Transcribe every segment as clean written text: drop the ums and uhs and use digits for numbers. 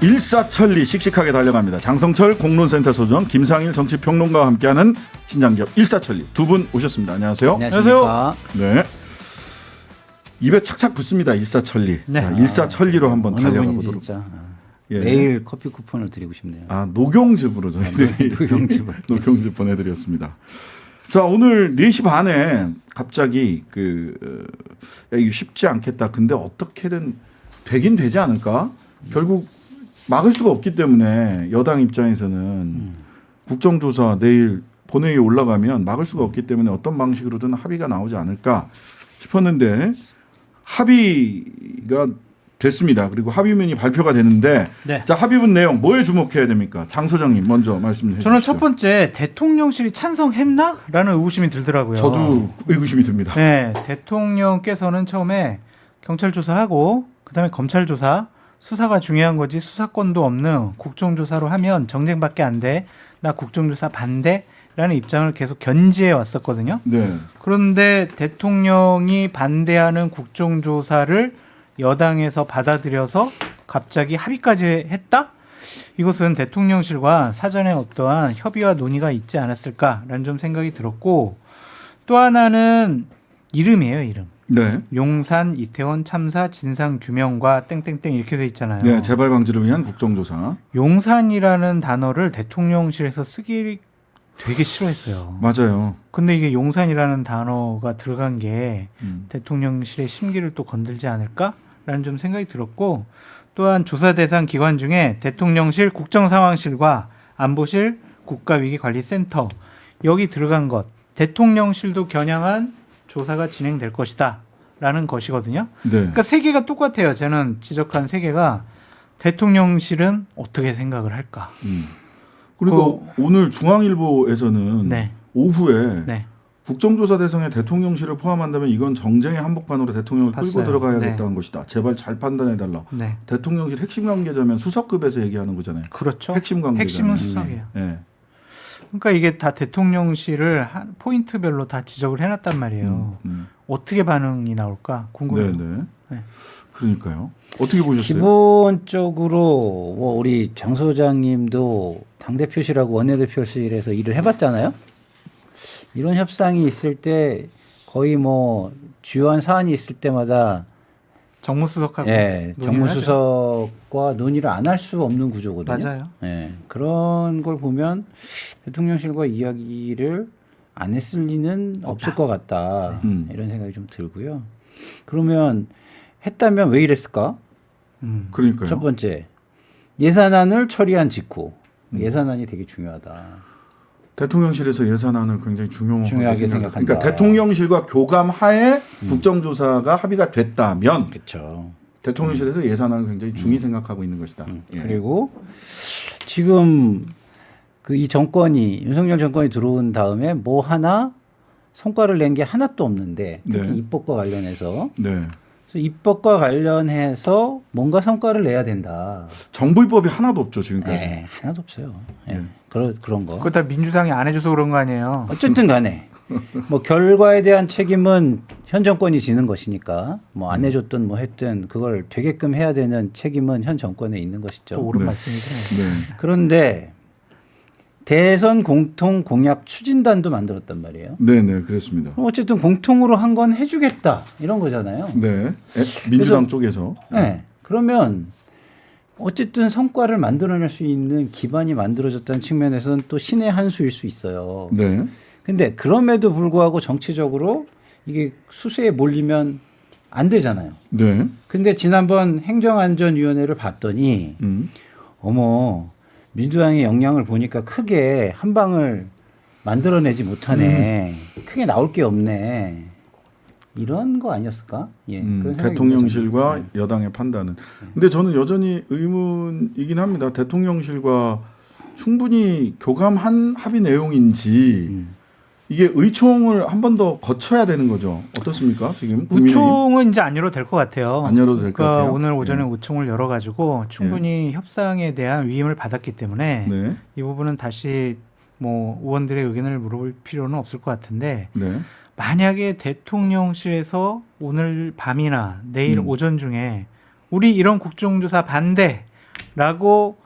일사천리 씩씩하게 달려갑니다. 장성철 공론센터 소장 김상일 정치평론가와 함께하는 신장기업 일사천리 두 분 오셨습니다. 안녕하세요. 안녕하세요. 네. 입에 착착 붙습니다. 일사천리. 네. 자, 일사천리로 한번 달려가 보도록. 예. 매일 커피 쿠폰을 드리고 싶네요. 녹용즙으로 저희들이 녹용즙 보내드렸습니다. 자, 오늘 4시 반에 갑자기 이거 쉽지 않겠다. 근데 어떻게든 되긴 되지 않을까? 결국 막을 수가 없기 때문에 여당 입장에서는 국정조사 내일 본회의에 올라가면 막을 수가 없기 때문에 어떤 방식으로든 합의가 나오지 않을까 싶었는데 합의가 됐습니다. 그리고 합의문이 발표가 되는데 네. 자, 합의문 내용 뭐에 주목해야 됩니까? 장 소장님 먼저 말씀해 주시죠. 저는 첫 번째 대통령실이 찬성했나? 라는 의구심이 들더라고요. 저도 의구심이 듭니다. 네, 대통령께서는 처음에 경찰 조사하고 그다음에 검찰 조사, 수사가 중요한 거지 수사권도 없는 국정조사로 하면 정쟁밖에 안 돼. 나 국정조사 반대라는 입장을 계속 견지해 왔었거든요. 네. 그런데 대통령이 반대하는 국정조사를 여당에서 받아들여서 갑자기 합의까지 했다? 이것은 대통령실과 사전에 어떠한 협의와 논의가 있지 않았을까라는 좀 생각이 들었고, 또 하나는 이름이에요, 이름. 네. 용산 이태원 참사 진상 규명과 땡땡땡 이렇게 돼 있잖아요. 네, 재발 방지를 위한 국정조사. 용산이라는 단어를 대통령실에서 쓰기 되게 싫어했어요. 맞아요. 근데 이게 용산이라는 단어가 들어간 게 대통령실의 심기를 또 건들지 않을까라는 좀 생각이 들었고, 또한 조사 대상 기관 중에 대통령실 국정상황실과 안보실 국가위기관리센터 여기 들어간 것, 대통령실도 겨냥한 조사가 진행될 것이다 라는 것이거든요. 네. 그러니까 세 개가 똑같아요. 저는 지적한 세 개가 대통령실은 어떻게 생각을 할까. 그리고 오늘 중앙일보에서는 네. 오후에 네. 국정조사 대상에 대통령실을 포함한다면 이건 정쟁의 한복판으로 대통령을 끌고 봤어요. 들어가야겠다는 네. 것이다. 제발 잘 판단해달라. 네. 대통령실 핵심 관계자면 수석급에서 얘기하는 거잖아요. 그렇죠. 핵심 관계자. 핵심은 수석이에요. 네. 그러니까 이게 다 대통령실을 한 포인트별로 다 지적을 해놨단 말이에요. 어떻게 반응이 나올까 궁금해요. 네네. 네. 그러니까요. 어떻게 보셨어요? 기본적으로 우리 장 소장님도 당대표실하고 원내대표실에서 일을 해봤잖아요. 이런 협상이 있을 때 거의 주요한 사안이 있을 때마다 정무수석하고 정무수석과 논의를 안 할 수 없는 구조거든요. 맞아요. 그런 걸 보면 대통령실과 이야기를 안 했을 리는 없을 것 같다. 이런 생각이 좀 들고요. 그러면 했다면 왜 이랬을까? 그러니까요. 첫 번째, 예산안을 처리한 직후 예산안이 되게 중요하다. 대통령실에서 예산안을 굉장히 중요하게 생각한다. 그러니까 대통령실과 교감하에 국정조사가 합의가 됐다면 그렇죠. 대통령실에서 예산안을 굉장히 중히 생각하고 있는 것이다. 예. 그리고 지금 이 정권이 윤석열 정권이 들어온 다음에 뭐 하나 성과를 낸 게 하나도 없는데 특히 네. 입법과 관련해서 네. 그래서 입법과 관련해서 뭔가 성과를 내야 된다. 정부 입법이 하나도 없죠 지금까지. 하나도 없어요. 네. 그런 거. 그거 다 민주당이 안 해줘서 그런 거 아니에요. 어쨌든 간에 결과에 대한 책임은 현 정권이 지는 것이니까 안 해줬든 했든 그걸 되게끔 해야 되는 책임은 현 정권에 있는 것이죠. 또 옳은 네. 말씀이죠. 네. 그런데 대선 공통 공약 추진단도 만들었단 말이에요. 네네 그렇습니다. 그럼 어쨌든 공통으로 한 건 해주겠다 이런 거잖아요. 네. 민주당 쪽에서. 네. 그러면 어쨌든 성과를 만들어낼 수 있는 기반이 만들어졌다는 측면에서는 또 신의 한 수일 수 있어요. 네. 근데 그럼에도 불구하고 정치적으로 이게 수세에 몰리면 안 되잖아요. 네. 근데 지난번 행정안전위원회를 봤더니 어머 민주당의 역량을 보니까 크게 한 방을 만들어내지 못하네. 크게 나올 게 없네. 이런 거 아니었을까? 그런 생각이 대통령실과 듭니다. 여당의 판단은. 근데 저는 여전히 의문이긴 합니다. 대통령실과 충분히 교감한 합의 내용인지 이게 의총을 한 번 더 거쳐야 되는 거죠. 어떻습니까? 지금 의총은 이제 안 열어도 될 것 같아요. 안 열어도 될 것 그러니까 같아요. 오늘 오전에 의총을 열어가지고 충분히 협상에 대한 위임을 받았기 때문에 네. 이 부분은 다시 의원들의 의견을 물어볼 필요는 없을 것 같은데, 네. 만약에 대통령실에서 오늘 밤이나 내일 오전 중에 우리 이런 국정조사 반대 라고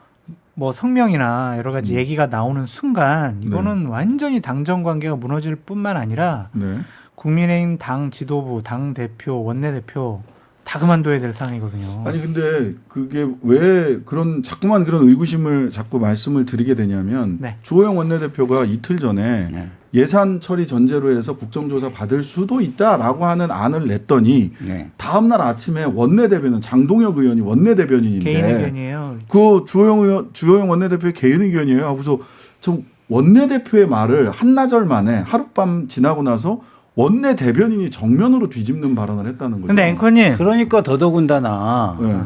뭐 성명이나 여러 가지 얘기가 나오는 순간 이거는 완전히 당정 관계가 무너질 뿐만 아니라 네. 국민의힘 당 지도부, 당 대표, 원내대표 다 그만둬야 될 상황이거든요. 아니 근데 그게 왜 자꾸만 그런 의구심을 자꾸 말씀을 드리게 되냐면 네. 주호영 원내대표가 이틀 전에 네. 예산 처리 전제로 해서 국정조사 받을 수도 있다라고 하는 안을 냈더니 네. 다음 날 아침에 원내대변인 장동혁 의원이 원내대변인인데 개인 의견이에요. 그 주호영 원내대표의 개인 의견이에요. 하고서 좀 원내대표의 말을 한나절 만에 하룻밤 지나고 나서 원내대변인이 정면으로 뒤집는 발언을 했다는 거죠. 근데 앵커님 그러니까 더더군다나 네.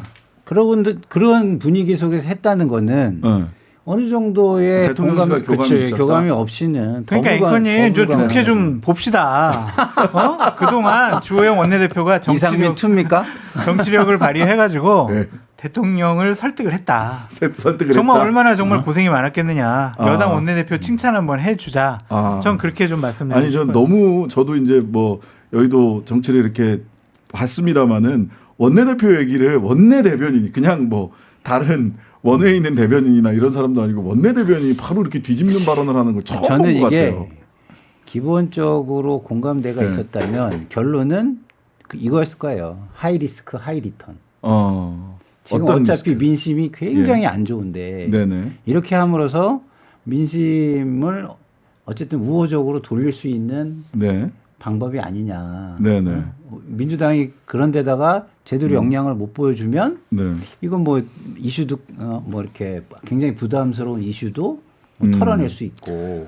그런 분위기 속에서 했다는 거는 네. 어느 정도의 대통령실과 교감이 있었다? 교감이 없이는 그러니까 앵커님 좀 좋게 좀 봅시다. 그동안 주호영 원내대표가 이상민 투입니까? 정치력을 발휘해가지고 네. 대통령을 설득을 했다. 설득을 정말 했다? 얼마나 정말 고생이 많았겠느냐. 아. 여당 원내대표 칭찬 한번 해주자. 아. 전 그렇게 좀 말씀드리고 아니 전 싶어요. 너무 저도 이제 뭐 여의도 정치를 이렇게 봤습니다마는 원내대표 얘기를 원내대변인이 그냥 뭐 다른 원외에 있는 대변인이나 이런 사람도 아니고 원내대변인이 바로 이렇게 뒤집는 발언을 하는 걸 처음 저는 본 것 이게 같아요. 기본적으로 공감대가 네. 있었다면 결론은 이거였을 거예요. 하이 리스크 하이 리턴. 지금 어떤 어차피 리스크? 민심이 굉장히 안 좋은데 네네. 이렇게 함으로써 민심을 어쨌든 우호적으로 돌릴 수 있는 네. 방법이 아니냐. 네네. 민주당이 그런 데다가 제대로 역량을 못 보여주면 네. 이건 뭐 이슈도 뭐 이렇게 굉장히 부담스러운 이슈도 뭐 털어낼 수 있고.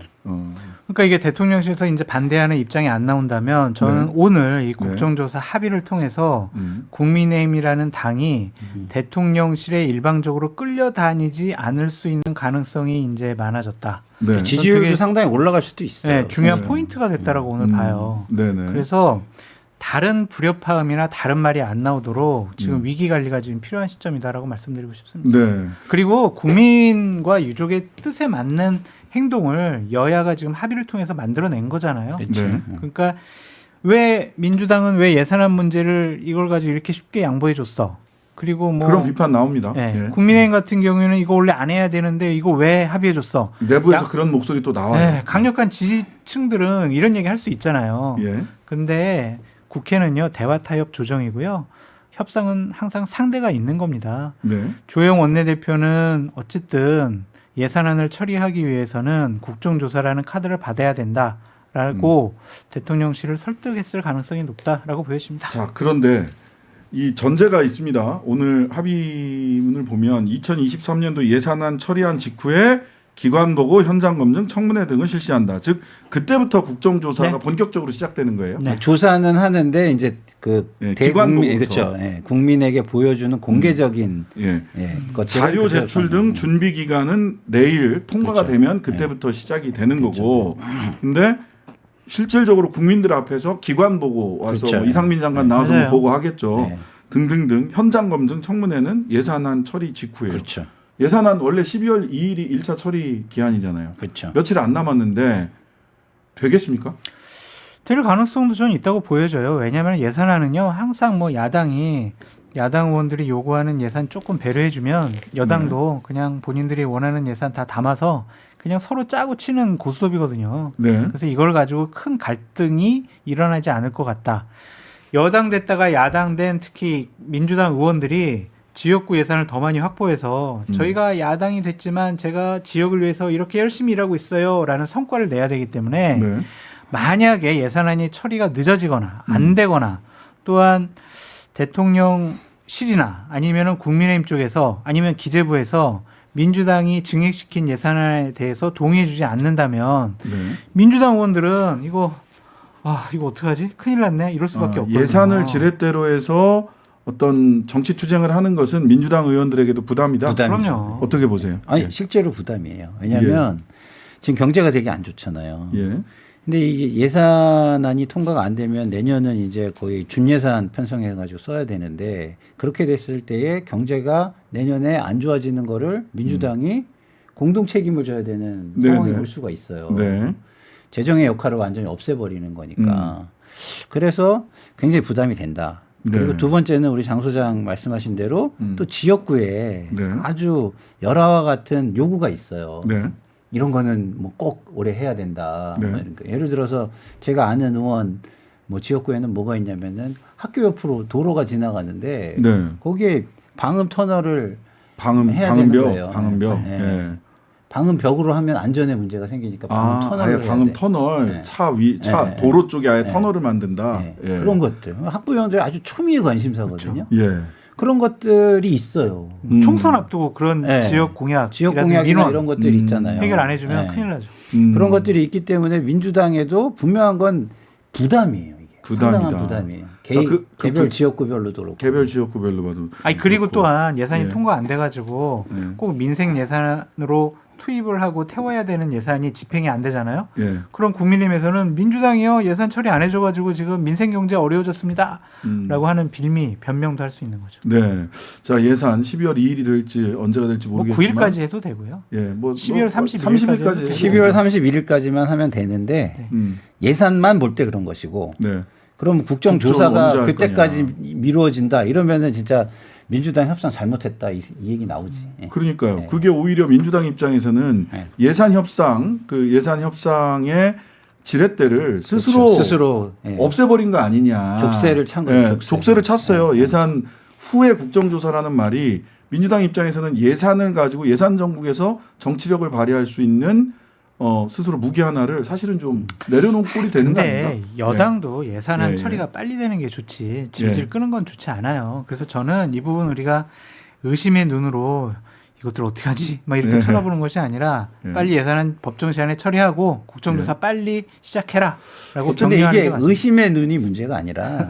그러니까 이게 대통령실에서 이제 반대하는 입장이 안 나온다면 저는 네. 오늘 이 국정조사 합의를 통해서 국민의힘이라는 당이 대통령실에 일방적으로 끌려다니지 않을 수 있는 가능성이 이제 많아졌다. 네. 지지율도 되게- 상당히 올라갈 수도 있어요. 네, 중요한 네. 포인트가 됐다라고 오늘 봐요. 네네. 그래서 다른 불협화음이나 다른 말이 안 나오도록 지금 위기 관리가 지금 필요한 시점이다라고 말씀드리고 싶습니다. 네. 그리고 국민과 유족의 뜻에 맞는 행동을 여야가 지금 합의를 통해서 만들어낸 거잖아요. 그렇죠. 네. 그러니까 왜 민주당은 왜 예산안 문제를 이걸 가지고 이렇게 쉽게 양보해 줬어? 그리고 뭐 그런 비판 나옵니다. 예, 예. 국민의힘 같은 경우에는 이거 원래 안 해야 되는데 이거 왜 합의해 줬어? 내부에서 야- 그런 목소리 또 나와요. 예, 강력한 지지층들은 이런 얘기 할 수 있잖아요. 예. 근데 국회는요 대화 타협 조정이고요. 협상은 항상 상대가 있는 겁니다. 네. 주호영 원내대표는 어쨌든 예산안을 처리하기 위해서는 국정조사라는 카드를 받아야 된다라고 대통령실을 설득했을 가능성이 높다라고 보여집니다. 자, 그런데 이 전제가 있습니다. 오늘 합의문을 보면 2023년도 예산안 처리한 직후에 기관 보고 현장 검증 청문회 등을 실시한다. 즉 그때부터 국정조사가 네. 본격적으로 시작되는 거예요. 네. 조사는 하는데 이제 그 예, 기관 대국민 보고부터. 그렇죠. 예, 국민에게 보여주는 공개적인 예. 것들을 자료 그래서 제출 등 준비 기간은 내일 통과가 그렇죠. 되면 그때부터 시작이 되는 그렇죠. 거고. 근데 실질적으로 국민들 앞에서 기관 보고 와서 그렇죠. 뭐 이상민 장관 네. 나와서 맞아요. 뭐 보고 하겠죠. 네. 등등등 현장 검증 청문회는 예산안 처리 직후예요. 그렇죠. 예산안 원래 12월 2일이 1차 처리 기한이잖아요. 그렇죠. 며칠 안 남았는데 되겠습니까? 될 가능성도 저는 있다고 보여져요. 왜냐하면 예산안은요 항상 뭐 야당 의원들이 요구하는 예산 조금 배려해주면 여당도 그냥 본인들이 원하는 예산 다 담아서 그냥 서로 짜고 치는 고스톱이거든요. 네. 그래서 이걸 가지고 큰 갈등이 일어나지 않을 것 같다. 여당 됐다가 야당 된 특히 민주당 의원들이 지역구 예산을 더 많이 확보해서 저희가 야당이 됐지만 제가 지역을 위해서 이렇게 열심히 일하고 있어요 라는 성과를 내야 되기 때문에 네. 만약에 예산안이 처리가 늦어지거나 안 되거나 또한 대통령실이나 아니면은 국민의힘 쪽에서 아니면 기재부에서 민주당이 증액시킨 예산안에 대해서 동의해주지 않는다면 네. 민주당 의원들은 이거 어떡하지? 큰일 났네. 이럴 수밖에 없거든요. 예산을 지렛대로 해서 어떤 정치 투쟁을 하는 것은 민주당 의원들에게도 부담이다. 부담이죠. 그럼요. 어떻게 보세요? 아니 예. 실제로 부담이에요. 왜냐하면 지금 경제가 되게 안 좋잖아요. 예. 근데 이게 예산안이 통과가 안 되면 내년은 이제 거의 준예산 편성해 가지고 써야 되는데 그렇게 됐을 때에 경제가 내년에 안 좋아지는 거를 민주당이 공동 책임을 져야 되는 네, 상황이 네. 올 수가 있어요. 네. 재정의 역할을 완전히 없애버리는 거니까. 그래서 굉장히 부담이 된다. 그리고 네. 두 번째는 우리 장 소장 말씀하신 대로 또 지역구에 네. 아주 열화와 같은 요구가 있어요. 네. 이런 거는 뭐 꼭 올해 해야 된다. 네. 뭐 이런 거. 예를 들어서 제가 아는 의원 뭐 지역구에는 뭐가 있냐면은 학교 옆으로 도로가 지나가는데 네. 거기에 방음 터널을 해야 되는 방음벽, 거예요. 방음벽. 네. 예. 방음 벽으로 하면 안전에 문제가 생기니까 방음 터널을 아예 해야 방음 돼. 터널 네. 차 네. 도로 쪽에 아예 네. 터널을 만든다. 네. 예. 그런 것들 학부형들이 아주 초미의 관심사거든요. 예. 그런 것들이 있어요. 총선 앞두고 그런 네. 지역 공약, 지역 공약이나 이런 것들이 있잖아요. 해결 안 해주면 네. 큰일 나죠. 그런 것들이 있기 때문에 민주당에도 분명한 건 부담이에요. 이게 부담이다. 상당한 부담이에요. 개별 지역구별로도 그렇고. 개별 지역구별로 봐도. 아니 그리고 그렇고. 또한 예산이 예. 통과 안 돼가지고 예. 꼭 민생 예산으로 투입을 하고 태워야 되는 예산이 집행이 안 되잖아요. 예. 그럼 국민의힘에서는 민주당이요 예산 처리 안 해줘가지고 지금 민생 경제 어려워졌습니다. 라고 하는 빌미 변명도 할 수 있는 거죠. 네. 자 예산 12월 2일이 될지 언제가 될지 뭐 모르겠지만 9일까지 해도 되고요. 예, 뭐 12월 30일까지 12월 31일까지만 하면 되는데 예산만 볼 때 그런 것이고 네. 그럼 언제 국정조사가 할 그때까지 거냐. 미루어진다 이러면은 진짜 민주당 협상 잘못했다 이 얘기 나오지. 예. 그러니까요. 네. 그게 오히려 민주당 입장에서는 네. 예산 협상의 지렛대를 스스로 예. 없애버린 거 아니냐. 족쇄를 찬 거예요. 예, 족쇄를 찼어요. 예산 후에 국정조사라는 말이 민주당 입장에서는 예산을 가지고 예산 정국에서 정치력을 발휘할 수 있는 스스로 무기 하나를 사실은 좀 내려놓은 꼴이 되는 거 근데 아닌가? 여당도 예산안 예, 처리가 빨리 되는 게 좋지 질질 끄는 건 좋지 않아요. 그래서 저는 이 부분 우리가 의심의 눈으로 이것들 어떻게 하지? 막 이렇게 예. 쳐다보는 것이 아니라 예. 빨리 예산안 법정 시한에 처리하고 국정조사 빨리 시작해라라고 근데 정리하는 게 이게 맞죠. 의심의 눈이 문제가 아니라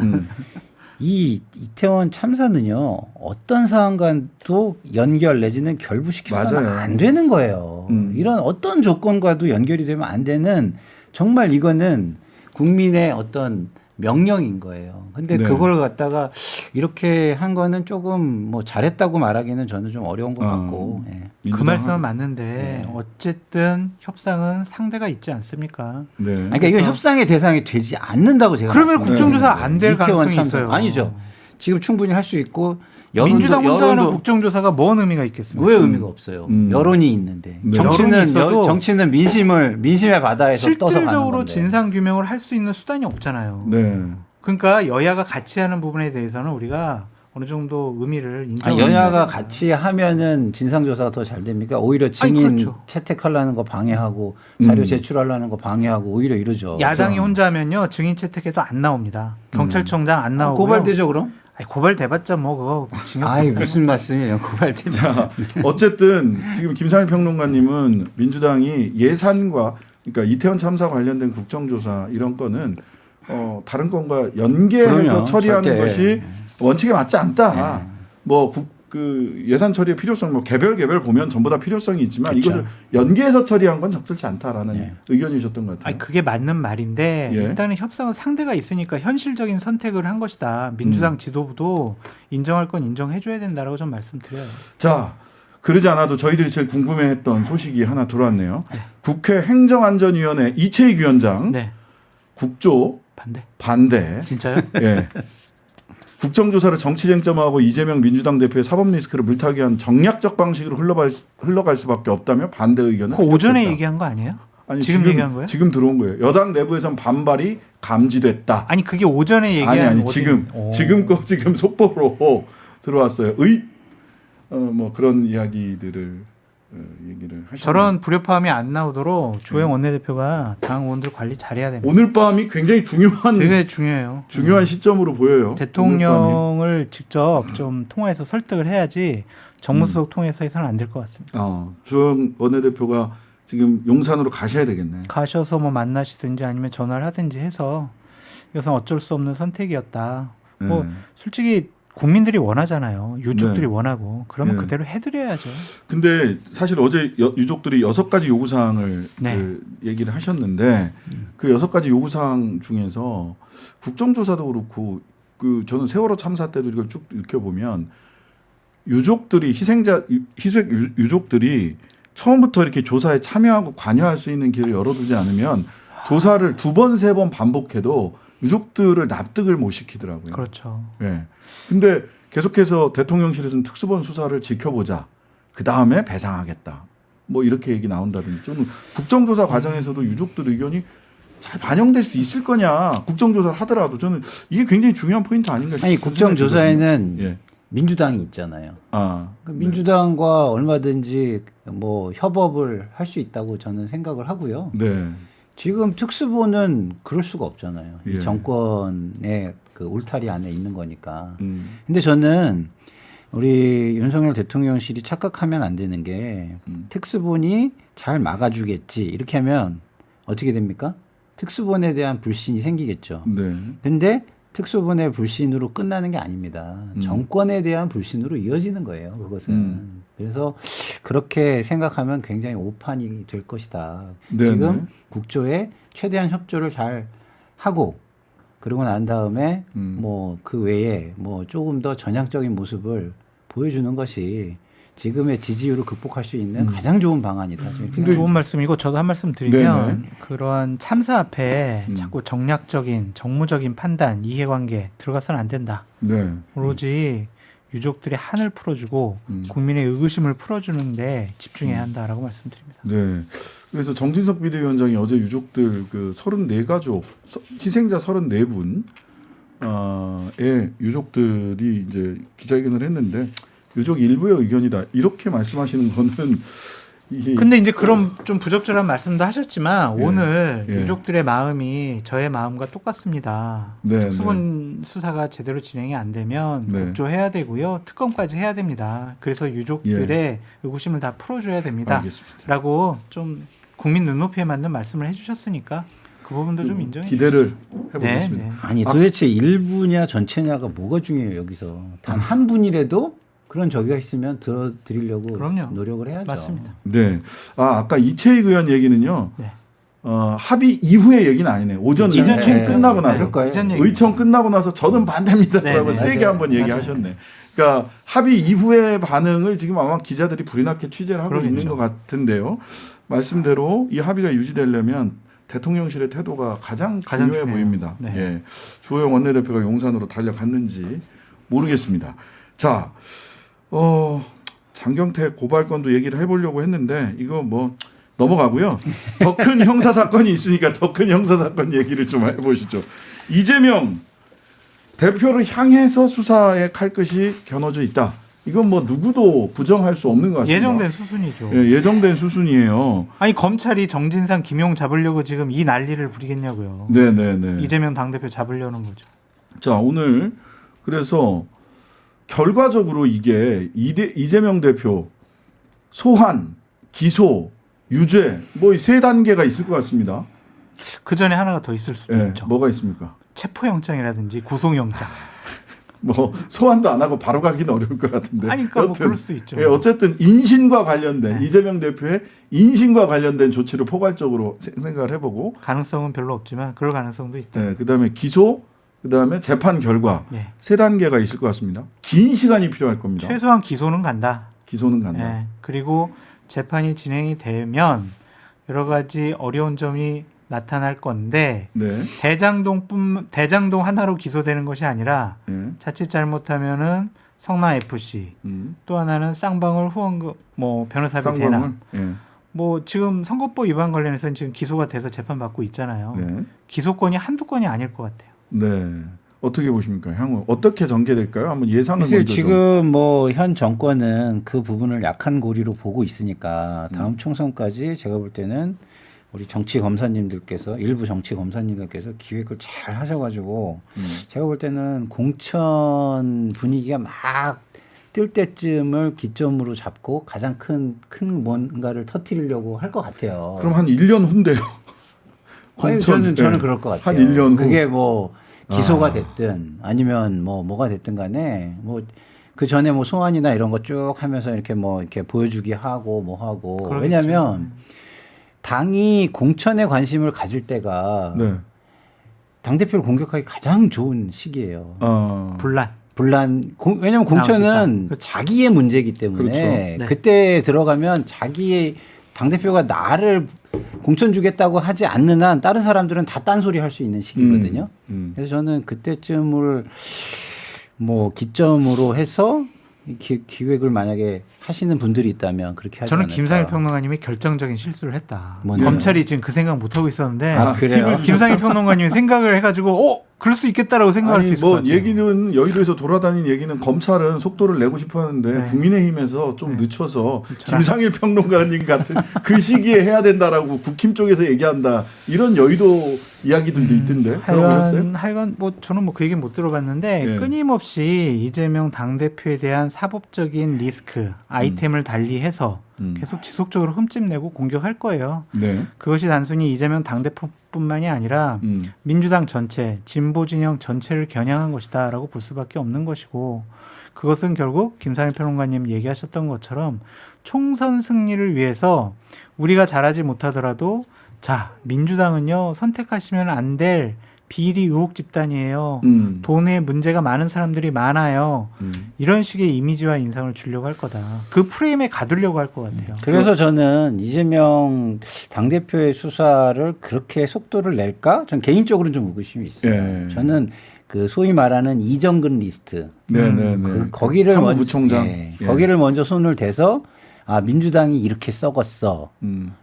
이 이태원 참사는요 어떤 사안과도 연결 내지는 결부시켜서는 맞아요. 안 되는 거예요. 이런 어떤 조건과도 연결이 되면 안 되는 정말 이거는 국민의 어떤 명령인 거예요. 근데 네. 그걸 갖다가 이렇게 한 거는 조금 뭐 잘했다고 말하기는 저는 좀 어려운 것 같고. 예. 그 말씀은 맞는데 네. 어쨌든 협상은 상대가 있지 않습니까? 네. 아니, 그러니까 이건 협상의 대상이 되지 않는다고 제가 그러면 말씀드려요. 국정조사 안 될 이태원 가능성이 참사. 있어요. 아니죠. 지금 충분히 할 수 있고 민주당 혼자 하는 여론도 국정조사가 뭔 의미가 있겠습니까? 왜 의미가 없어요? 여론이 있는데 네. 여론이 있어도 정치는 민심의 바다에서 떠서 가는 실질적으로 건데. 진상 규명을 할 수 있는 수단이 없잖아요. 네. 그러니까 여야가 같이 하는 부분에 대해서는 우리가 어느 정도 의미를 아니, 인정해야 연야가 돼요. 같이 하면은 진상조사가 더 잘 됩니까? 오히려 증인 그렇죠. 채택하려는 거 방해하고 자료 제출하려는 거 방해하고 오히려 이러죠. 야당이 혼자 하면요 증인 채택해도 안 나옵니다. 경찰청장 안 나오고 고발되죠 그럼? 고발돼봤자 뭐 그거 징역. 아이 무슨 말씀이에요 고발되죠. 자, 어쨌든 지금 김상일 평론가님은 민주당이 예산과 그러니까 이태원 참사 관련된 국정조사 이런 거는 다른 건가 연계해서 그럼요. 처리하는 절대. 것이 원칙에 맞지 않다. 뭐 그 예산 처리의 필요성 뭐 개별 보면 전부 다 필요성이 있지만 그렇죠. 이것을 연계해서 처리한 건 적절치 않다라는 네. 의견이셨던 것 같아요. 아니 그게 맞는 말인데 예. 일단은 협상은 상대가 있으니까 현실적인 선택을 한 것이다. 민주당 지도부도 인정할 건 인정해줘야 된다라고 좀 말씀드려요. 자, 그러지 않아도 저희들이 제일 궁금해했던 소식이 하나 들어왔네요. 국회 행정안전위원회 이채익 위원장 네 국조 반대. 진짜요? 예. 국정조사를 정치 쟁점화하고 이재명 민주당 대표의 사법 리스크를 물타기 한 정략적 방식으로 흘러갈 수밖에 없다며 반대 의견을 그 오전에 피력했다. 얘기한 거 아니에요? 아니, 지금 얘기한 거예요? 지금 들어온 거예요. 여당 내부에선 반발이 감지됐다. 아니 그게 오전에 얘기한 아니 어디- 지금 속보로 들어왔어요. 뭐 그런 이야기들을 얘기를 하셨네요. 저런 불협화음이 안 나오도록 주호영 원내대표가 당 의원들 관리 잘해야 됩니다. 오늘 밤이 굉장히 되게 중요해요. 중요한 시점으로 보여요. 오늘 대통령을 직접 좀 통화해서 설득을 해야지 정무수석 통해서 해서는 안 될 것 같습니다. 밤이. 주호영 원내대표가 지금 용산으로 가셔야 되겠네. 가셔서 뭐 만나시든지 아니면 전화를 하든지 해서 이것은 어쩔 수 없는 선택이었다. 뭐 네. 솔직히 국민들이 원하잖아요. 유족들이 네. 원하고 그러면 네. 그대로 해드려야죠. 근데 사실 어제 유족들이 6가지 요구사항을 네. 얘기를 하셨는데 그 6가지 요구사항 중에서 국정조사도 그렇고 저는 세월호 참사 때도 이걸 쭉 읽혀보면 유족들이 희생 유족들이 처음부터 이렇게 조사에 참여하고 관여할 수 있는 길을 열어두지 않으면 조사를 2번, 3번 반복해도 유족들을 납득을 못 시키더라고요. 그렇죠. 예. 근데 계속해서 대통령실에서는 특수본 수사를 지켜보자. 그 다음에 배상하겠다. 뭐 이렇게 얘기 나온다든지. 저는 국정조사 과정에서도 유족들 의견이 잘 반영될 수 있을 거냐. 국정조사를 하더라도 저는 이게 굉장히 중요한 포인트 아닌가 싶어요. 아니 국정조사에는 예. 민주당이 있잖아요. 아, 민주당과 얼마든지 뭐 협업을 할 수 있다고 저는 생각을 하고요. 네. 지금 특수본은 그럴 수가 없잖아요. 예. 이 정권의 그 울타리 안에 있는 거니까. 근데 저는 우리 윤석열 대통령실이 착각하면 안 되는 게 특수본이 잘 막아주겠지 이렇게 하면 어떻게 됩니까? 특수본에 대한 불신이 생기겠죠. 네. 근데 특수본의 불신으로 끝나는 게 아닙니다. 정권에 대한 불신으로 이어지는 거예요. 그것은. 그래서 그렇게 생각하면 굉장히 오판이 될 것이다. 네네. 지금 국조에 최대한 협조를 잘 하고 그러고 난 다음에 뭐 그 외에 뭐 조금 더 전향적인 모습을 보여주는 것이 지금의 지지율을 극복할 수 있는 가장 좋은 방안이다. 근데 좋은 말씀이고 저도 한 말씀 드리면 그러한 참사 앞에 자꾸 정략적인 정무적인 판단, 이해관계 들어가서는 안 된다. 네. 오로지 유족들의 한을 풀어주고 국민의 의구심을 풀어주는데 집중해야 한다라고 말씀드립니다. 네. 그래서 정진석 비대위원장이 어제 유족들 그 34가족 희생자 34분 의 유족들이 이제 기자회견을 했는데 유족 일부의 의견이다 이렇게 말씀하시는 거는 이게 근데 이제 그런 좀 부적절한 말씀도 하셨지만 예. 오늘 예. 유족들의 마음이 저의 마음과 똑같습니다. 네, 특수본 수사가 제대로 진행이 안 되면 네. 국조해야 되고요. 특검까지 해야 됩니다. 그래서 유족들의 의구심을 다 풀어줘야 됩니다. 알겠습니다. 라고 좀 국민 눈높이에 맞는 말씀을 해주셨으니까 그 부분도 좀 인정해 주세요. 기대를 해보겠습니다. 네, 네. 아니 도대체 일부냐 전체냐가 뭐가 중요해요 여기서. 단 한 분이라도 그런 저기가 있으면 들어드리려고 그럼요. 노력을 해야죠. 맞습니다. 네. 아까 이채익 의원 얘기는요. 네. 합의 이후의 얘기는 아니네요. 오전 이전 의청 얘기. 끝나고 나서 그럴 거예요. 이전 얘기. 의청 끝나고 나서 저는 반대입니다라고 네, 네. 세게 맞아요. 한번 얘기하셨네. 그러니까 합의 이후의 반응을 지금 아마 기자들이 불이 나게 취재를 하고 그러겠죠. 있는 것 같은데요. 말씀대로 이 합의가 유지되려면 대통령실의 태도가 가장 중요해 중요해요. 보입니다. 네. 예. 주호영 원내대표가 용산으로 달려갔는지 모르겠습니다. 자, 장경태 고발건도 얘기를 해보려고 했는데 이거 뭐 넘어가고요. 더 큰 형사 사건이 있으니까 더 큰 형사 사건 얘기를 좀 해보시죠. 이재명 대표를 향해서 수사의 칼끝이 겨눠져 있다. 이건 뭐 누구도 부정할 수 없는 것 같습니다. 예정된 수순이죠. 예, 예정된 수순이에요. 아니 검찰이 정진상, 김용 잡으려고 지금 이 난리를 부리겠냐고요. 네네네. 이재명 당대표 잡으려는 거죠. 자, 오늘 그래서 결과적으로 이게 이재명 대표 소환, 기소, 유죄 뭐 이 세 단계가 있을 것 같습니다. 그 전에 하나가 더 있을 수도 예, 있죠. 뭐가 있습니까? 체포영장이라든지 구속영장. 뭐 소환도 안 하고 바로 가기는 어려울 것 같은데. 아니, 그러니까 뭐 여튼, 그럴 수도 있죠. 예, 어쨌든 인신과 관련된 네. 이재명 대표의 인신과 관련된 조치를 포괄적으로 생각을 해보고, 가능성은 별로 없지만 그럴 가능성도 있다. 네, 그다음에 기소, 그다음에 재판 결과 예. 세 단계가 있을 것 같습니다. 긴 시간이 필요할 겁니다. 최소한 기소는 간다. 기소는 간다. 예. 그리고 재판이 진행이 되면 여러 가지 어려운 점이 나타날 건데 네. 대장동 하나로 기소되는 것이 아니라 네. 자칫 잘못하면은 성남 FC 또 하나는 쌍방울 후원금 뭐 변호사비 쌍방울. 대납 예. 뭐 지금 선거법 위반 관련해서는 지금 기소가 돼서 재판 받고 있잖아요. 네. 기소권이 한두 건이 아닐 것 같아요. 네. 어떻게 보십니까? 향후 어떻게 전개될까요? 한번 예상을 글쎄요, 먼저 좀. 지금 뭐 현 정권은 그 부분을 약한 고리로 보고 있으니까 다음 총선까지 제가 볼 때는 우리 정치 검사님들께서 일부 정치 검사님들께서 기획을 잘 하셔가지고 제가 볼 때는 공천 분위기가 막 뜰 때쯤을 기점으로 잡고 가장 큰 뭔가를 터뜨리려고 할 것 같아요. 그럼 한 1년 후인데요. 아니, 저는 그럴 것 같아요. 한 1년 후. 그게 뭐 기소가 됐든 아니면 뭐가 됐든 간에 뭐 그 전에 뭐 소환이나 이런 거 쭉 하면서 이렇게 뭐 이렇게 보여주기 하고 뭐 하고 그러겠죠. 왜냐하면 당이 공천에 관심을 가질 때가 네. 당 대표를 공격하기 가장 좋은 시기예요. 분란. 왜냐하면 공천은 그렇죠. 자기의 문제이기 때문에 그렇죠. 네. 그때 들어가면 자기의 당대표가 나를 공천 주겠다고 하지 않는 한 다른 사람들은 다 딴소리 할 수 있는 시기거든요. 그래서 저는 그때쯤을 뭐 기점으로 해서 기획을 만약에 하시는 분들이 있다면 그렇게 하지 저는 않을까. 김상일 평론가님이 결정적인 실수를 했다. 뭔데요? 검찰이 지금 그 생각 못 하고 있었는데 아, 그래요? 김상일 평론가님이 생각을 해가지고 그럴 수 있겠다라고 생각할 수 아니 있을 것 뭐 같아요. 얘기는 여의도에서 돌아다니는 얘기는 검찰은 속도를 내고 싶어하는데 네. 국민의힘에서 좀 네. 늦춰서 저랑- 김상일 평론가님 같은 그 시기에 해야 된다라고 국힘 쪽에서 얘기한다 이런 여의도 이야기들도 있던데 들어보셨어요? 하여간 뭐 저는 뭐 그 얘기 못 들어봤는데 네. 끊임없이 이재명 당대표에 대한 사법적인 리스크 아이템을 달리해서 계속 지속적으로 흠집내고 공격할 거예요. 네. 그것이 단순히 이재명 당대표뿐만이 아니라 민주당 전체, 진보 진영 전체를 겨냥한 것이다라고 볼 수밖에 없는 것이고 그것은 결국 김상일 평론가님 얘기하셨던 것처럼 총선 승리를 위해서 우리가 잘하지 못하더라도 자 민주당은요 선택하시면 안 될 비리 의혹 집단이에요. 돈에 문제가 많은 사람들이 많아요. 이런 식의 이미지와 인상을 주려고 할 거다. 그 프레임에 가두려고 할 것 같아요. 그래서 저는 이재명 당대표의 수사를 그렇게 속도를 낼까? 전 개인적으로는 좀 의구심이 있어요. 예. 저는 그 소위 말하는 이정근 리스트. 네네네. 거기를 사무부총장. 예. 거기를 먼저 손을 대서 아 민주당이 이렇게 썩었어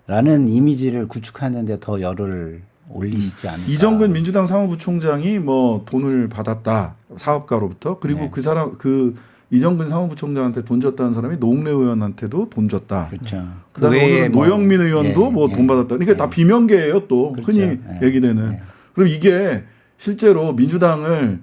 라는 이미지를 구축하는데 더 열을 올리시지 않을까. 이정근 민주당 사무부총장이 뭐 돈을 받았다 사업가로부터 그리고 네. 그 사람 그 이정근 사무부총장한테 돈 줬다는 사람이 노웅래 의원한테도 돈 줬다. 그렇죠. 그다음에 오늘 노영민 의원도 뭐 돈 받았다. 그러니까 다 비명계예요 또 그렇죠. 흔히 예. 얘기되는. 예. 그럼 이게 실제로 민주당을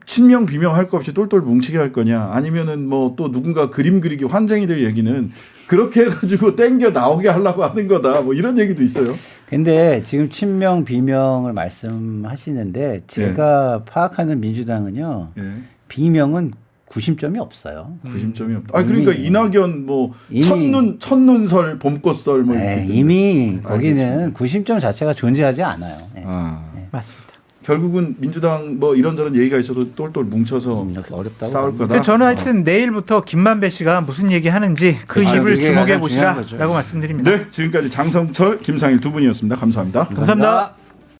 친명 비명 할 것 없이 똘똘 뭉치게 할 거냐 아니면은 뭐 또 누군가 그림 그리기 환쟁이들 얘기는 그렇게 해가지고 땡겨 나오게 하려고 하는 거다 뭐 이런 얘기도 있어요. 근데 지금 친명 비명을 말씀하시는데 제가 파악하는 민주당은요. 예. 비명은 구심점이 없어요. 구심점이 없다. 아 그러니까 이미- 이낙연 뭐 이미- 첫눈설 봄꽃설 뭐 이렇게 네, 있던데. 이미 거기는 알겠습니다. 구심점 자체가 존재하지 않아요. 네. 아, 맞습니다. 결국은 민주당 뭐 이런저런 얘기가 있어도 똘똘 뭉쳐서 이렇게 어렵다고 싸울 봅니다. 거다. 저는 하여튼 내일부터 김만배 씨가 무슨 얘기 하는지 그 아, 입을 그게 주목해 가장 중요한 거죠. 보시라라고 말씀드립니다. 네, 지금까지 장성철, 김상일 두 분이었습니다. 감사합니다. 감사합니다.